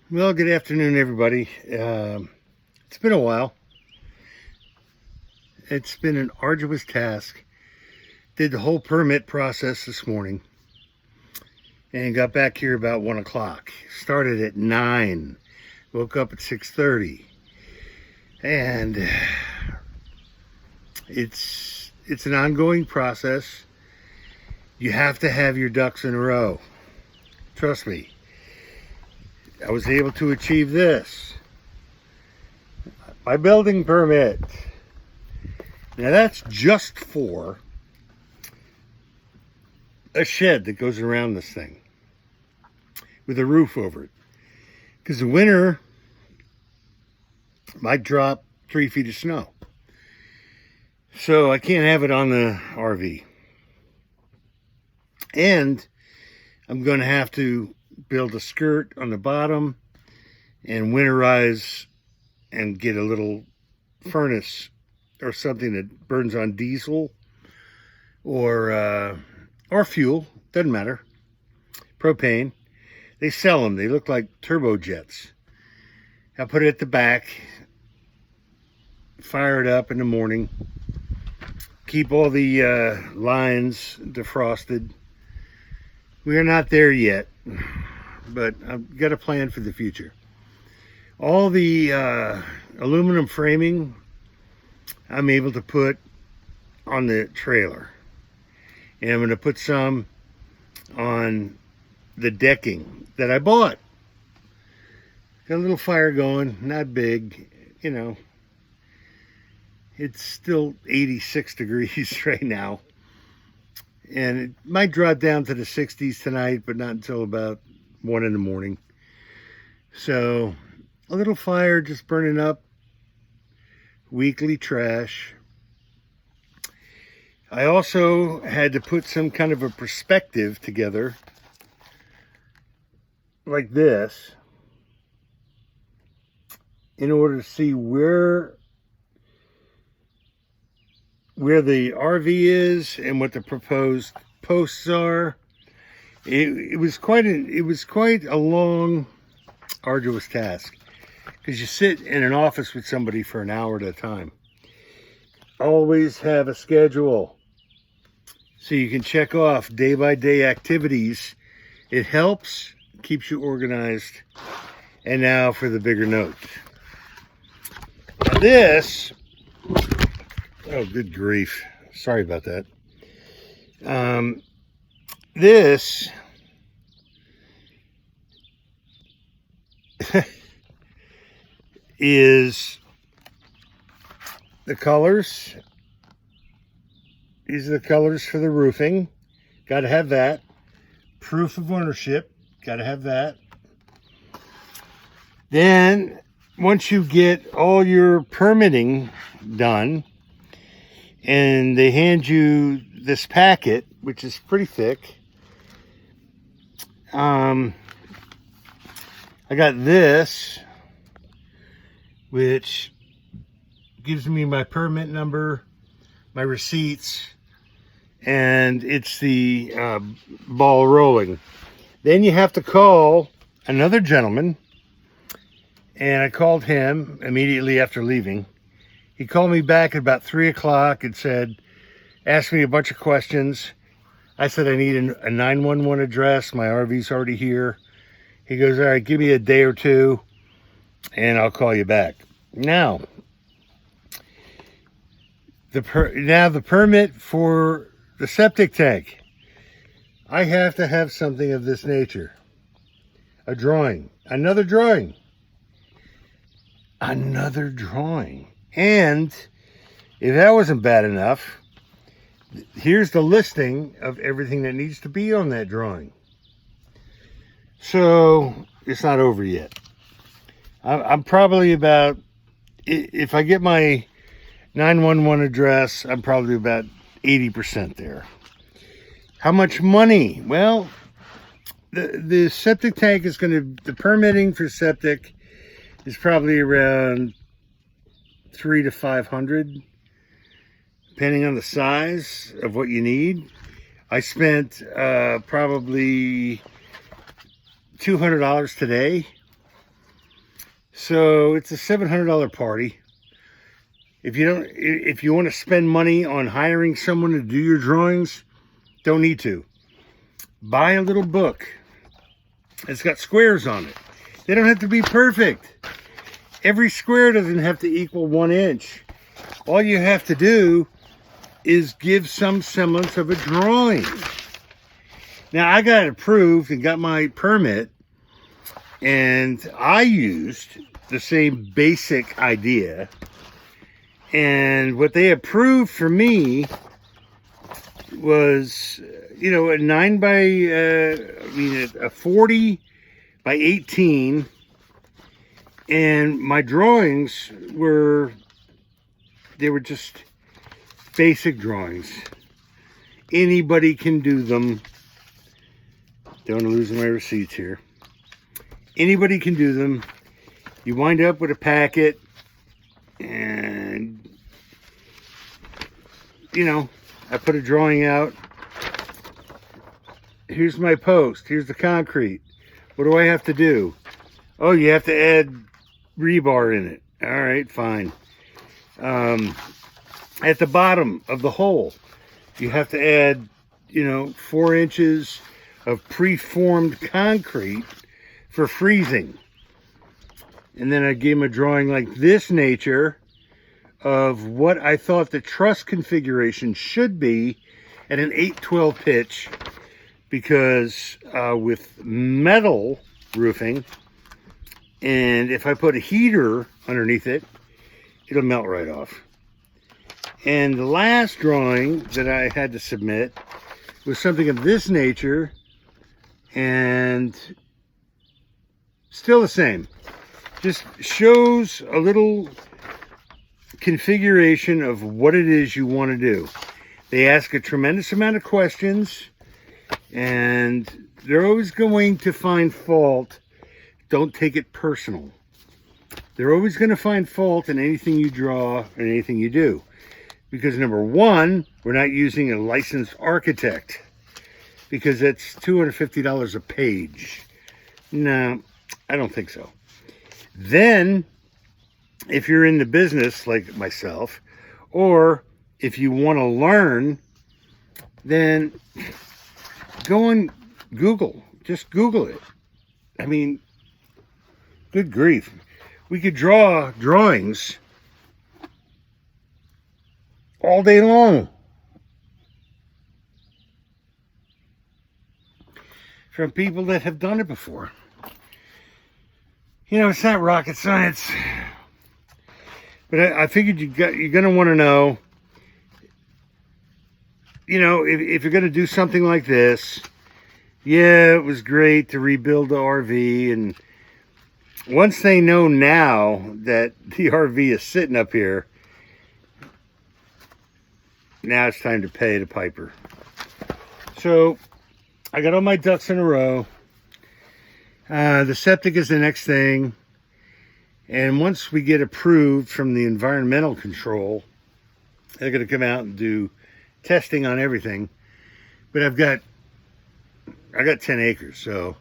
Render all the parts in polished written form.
Well, good afternoon, everybody. It's been a while. It's been an arduous task. Did the whole permit process this morning and got back here about 1 o'clock. Started at 9. Woke up at 6:30. And it's an ongoing process. You have to have your ducks in a row. Trust me. I was able to achieve this. My building permit. Now that's just for a shed that goes around this thing with a roof over it. Because the winter might drop 3 feet of snow. So I can't have it on the RV. And I'm going to have to build a skirt on the bottom and winterize and get a little furnace or something that burns on diesel or fuel, doesn't matter, propane. They sell them. They look like turbojets. I'll put it at the back, fire it up in the morning, keep all the lines defrosted. We are not there yet, but I've got a plan for the future. All the aluminum framing I'm able to put on the trailer. And I'm going to put some on the decking that I bought. Got a little fire going, not big, you know. It's still 86 degrees right now. And it might drop down to the 60s tonight, but not until about 1 in the morning. So a little fire just burning up weekly trash. I also had to put some kind of a perspective together like this in order to see where the RV is and what the proposed posts are. It was quite a long, arduous task because you sit in an office with somebody for an hour at a time. Always have a schedule so you can check off day-by-day activities. It helps, keeps you organized. And now for the bigger note. Now this, oh, good grief. Sorry about that. This is the colors. These are the colors for the roofing. Got to have that. Proof of ownership. Got to have that. Then, once you get all your permitting done, and they hand you this packet, which is pretty thick, I got this, which gives me my permit number, my receipts, and it's the ball rolling. Then you have to call another gentleman, and I called him immediately after leaving. He called me back at about 3 o'clock and asked me a bunch of questions. I said I need a 911 address. My RV's already here. He goes, all right, give me a day or two, and I'll call you back. Now, the permit for the septic tank. I have to have something of this nature. A drawing. Another drawing. Another drawing. And if that wasn't bad enough, here's the listing of everything that needs to be on that drawing. So it's not over yet. I'm probably about, if I get my 911 address, I'm probably about 80% there. How much money? Well, the septic tank is the permitting for septic is probably around $300 to $500, depending on the size of what you need. I spent probably $200 today So it's a $700 party. If you want to spend money on hiring someone to do your drawings, don't need to. Buy a little book. It's got squares on it. They don't have to be perfect. Every square doesn't have to equal 1 inch. All you have to do is give some semblance of a drawing. Now, I got approved and got my permit, and I used the same basic idea. And what they approved for me was, a 9 by, a 40 by 18. And my drawings they were just basic drawings. Anybody can do them. Don't lose my receipts here. Anybody can do them. You wind up with a packet, and I put a drawing out. Here's my post. Here's the concrete. What do I have to do? Oh, you have to add rebar in it. All right, fine. At the bottom of the hole, you have to add, 4 inches of preformed concrete for freezing. And then I gave him a drawing like this nature of what I thought the truss configuration should be at an 8/12 pitch, because with metal roofing, and if I put a heater underneath it, it'll melt right off. And the last drawing that I had to submit was something of this nature, and still the same. Just shows a little configuration of what it is you want to do. They ask a tremendous amount of questions, and they're always going to find fault. Don't take it personal. They're always going to find fault in anything you draw and anything you do. Because number one, we're not using a licensed architect, because that's $250 a page. No, I don't think so. Then, if you're in the business like myself, or if you want to learn, then go on Google. Just Google it. I mean, good grief. We could draw drawings all day long from people that have done it before. It's not rocket science. But I figured you're going to want to know, if you're going to do something like this. Yeah, it was great to rebuild the RV, and once they know now that the RV is sitting up here, now it's time to pay the piper. So I got all my ducks in a row. The septic is the next thing. And once we get approved from the environmental control, they're going to come out and do testing on everything. But I got 10 acres, so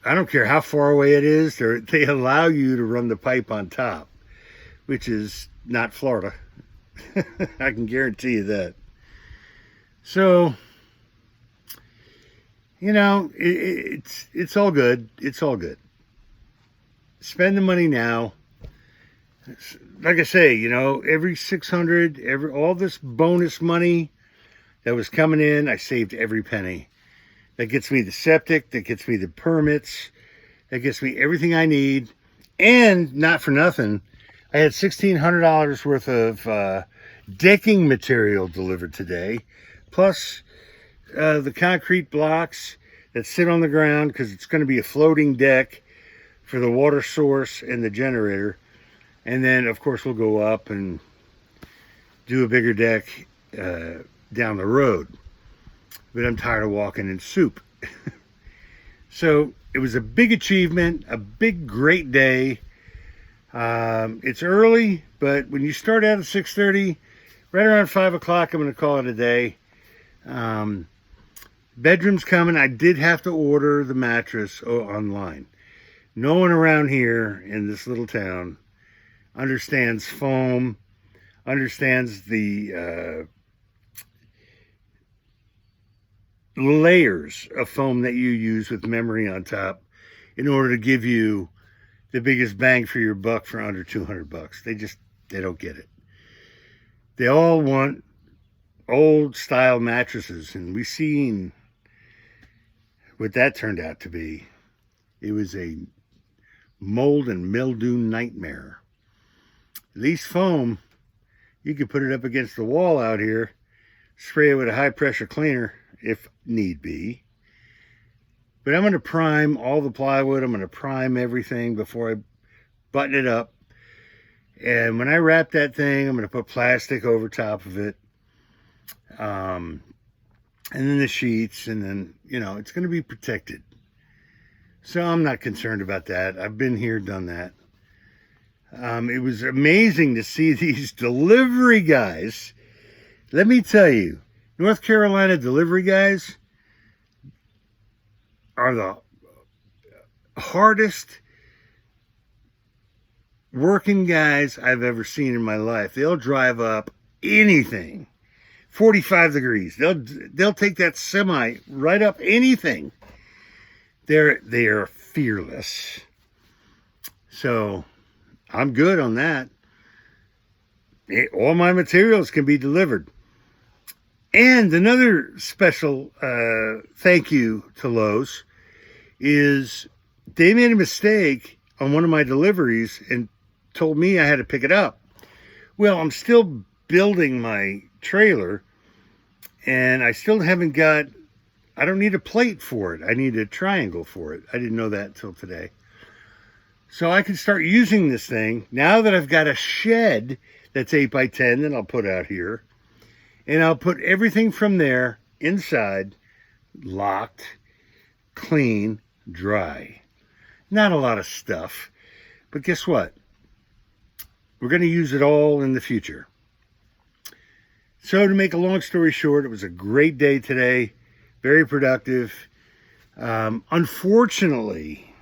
I don't care how far away it is. They allow you to run the pipe on top, which is not Florida. I can guarantee you that. So, it's all good. It's all good. Spend the money now. Like I say, every 600, all this bonus money that was coming in, I saved every penny. That gets me the septic, that gets me the permits, that gets me everything I need. And not for nothing, I had $1,600 worth of decking material delivered today, plus the concrete blocks that sit on the ground, because it's going to be a floating deck for the water source and the generator. And then, of course, we'll go up and do a bigger deck down the road. But I'm tired of walking in soup. So it was a big achievement, a big, great day. It's early, but when you start out at 6:30, right around 5 o'clock, I'm going to call it a day. Bedroom's coming. I did have to order the mattress online, No one around here in this little town understands foam, understands the layers of foam that you use with memory on top in order to give you the biggest bang for your buck for under $200. They don't get it. They all want old style mattresses, and we've seen what that turned out to be. It was a mold and mildew nightmare. At least foam, you could put it up against the wall out here, spray it with a high pressure cleaner if need be. But I'm going to prime all the plywood. I'm going to prime everything before I button it up. And when I wrap that thing, I'm going to put plastic over top of it. And then the sheets, and then, it's going to be protected. So I'm not concerned about that. I've been here, done that. It was amazing to see these delivery guys. Let me tell you, North Carolina delivery guys are the hardest working guys I've ever seen in my life. They'll drive up anything, 45 degrees. They'll take that semi right up anything. They are fearless. So I'm good on that. All my materials can be delivered. And another special thank you to Lowe's is they made a mistake on one of my deliveries and told me I had to pick it up. Well, I'm still building my trailer, and I still haven't got, I don't need a plate for it. I need a triangle for it. I didn't know that until today. So I can start using this thing now that I've got a shed that's 8x10 that I'll put out here. And I'll put everything from there inside, locked, clean, dry. Not a lot of stuff, but guess what? We're going to use it all in the future. So to make a long story short, it was a great day today, very productive. Unfortunately,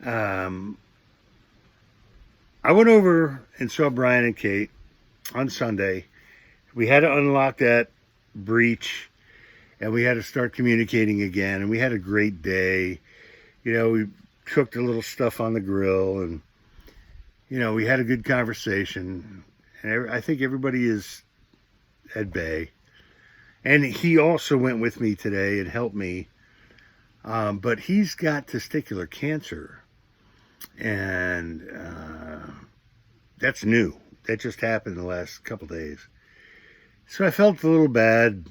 I went over and saw Brian and Kate on Sunday. We had to unlock that breach, and we had to start communicating again, and we had a great day. We cooked a little stuff on the grill, and we had a good conversation, and I think everybody is at bay. And he also went with me today and helped me, but he's got testicular cancer, and that's new. That just happened in the last couple days. So I felt a little bad.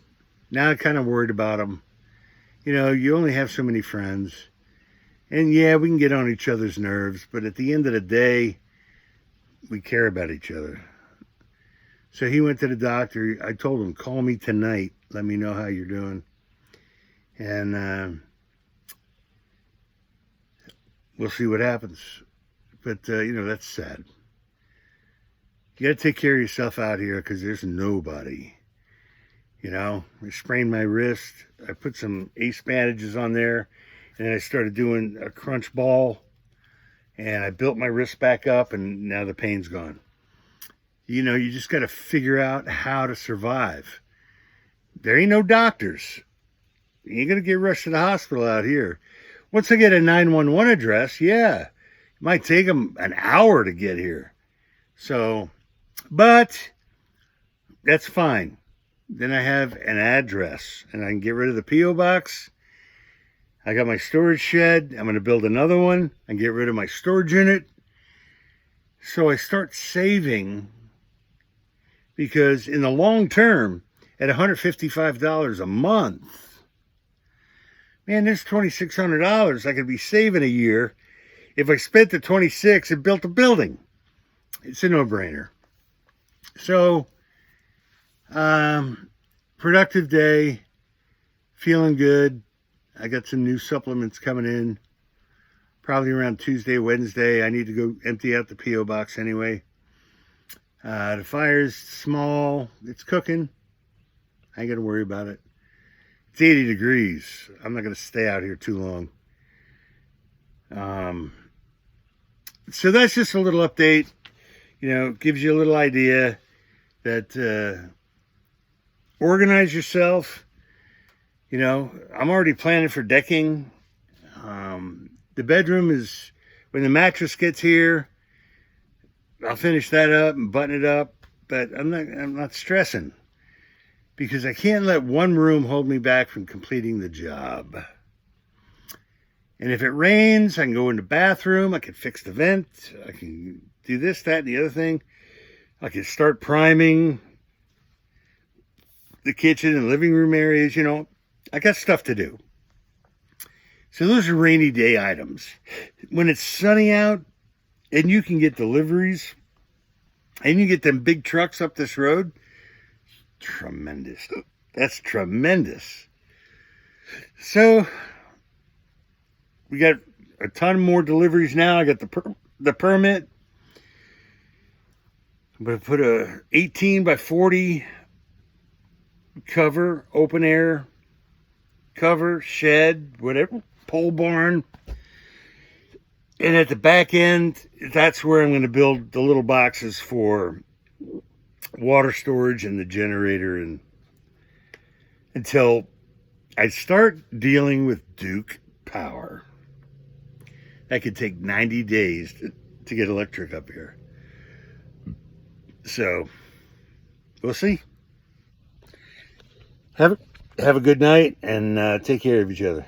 Now I'm kind of worried about him. You only have so many friends. And yeah, we can get on each other's nerves, but at the end of the day, we care about each other. So he went to the doctor. I told him, call me tonight. Let me know how you're doing. And we'll see what happens. But, that's sad. You got to take care of yourself out here because there's nobody. I sprained my wrist. I put some ace bandages on there, and then I started doing a crunch ball, and I built my wrist back up, and now the pain's gone. You just got to figure out how to survive. There ain't no doctors. You ain't going to get rushed to the hospital out here. Once I get a 911 address, yeah, it might take them an hour to get here. So, but that's fine. Then I have an address, and I can get rid of the P.O. box. I got my storage shed. I'm going to build another one and get rid of my storage unit. So I start saving, because in the long term, at $155 a month, man, there's $2,600 I could be saving a year if I spent the $26,000 and built a building. It's a no-brainer. So, productive day, feeling good. I got some new supplements coming in, probably around Tuesday, Wednesday. I need to go empty out the P.O. box anyway. The fire's small. It's cooking. I ain't got to worry about it. It's 80 degrees. I'm not going to stay out here too long. So that's just a little update. Gives you a little idea that organize yourself. I'm already planning for decking. The bedroom is, when the mattress gets here, I'll finish that up and button it up, but I'm not stressing because I can't let one room hold me back from completing the job. And if it rains, I can go in the bathroom, I can fix the vent, I can do this, that, and the other thing. I can start priming the kitchen and living room areas. I got stuff to do. So those are rainy day items. When it's sunny out and you can get deliveries and you get them big trucks up this road, tremendous. That's tremendous. So we got a ton more deliveries now. I got the permit. I'm going to put a 18 by 40 cover, open air cover, shed, whatever, pole barn. And at the back end, that's where I'm going to build the little boxes for water storage and the generator, and until I start dealing with Duke Power. That could take 90 days to get electric up here. So we'll see. Have a good night and take care of each other.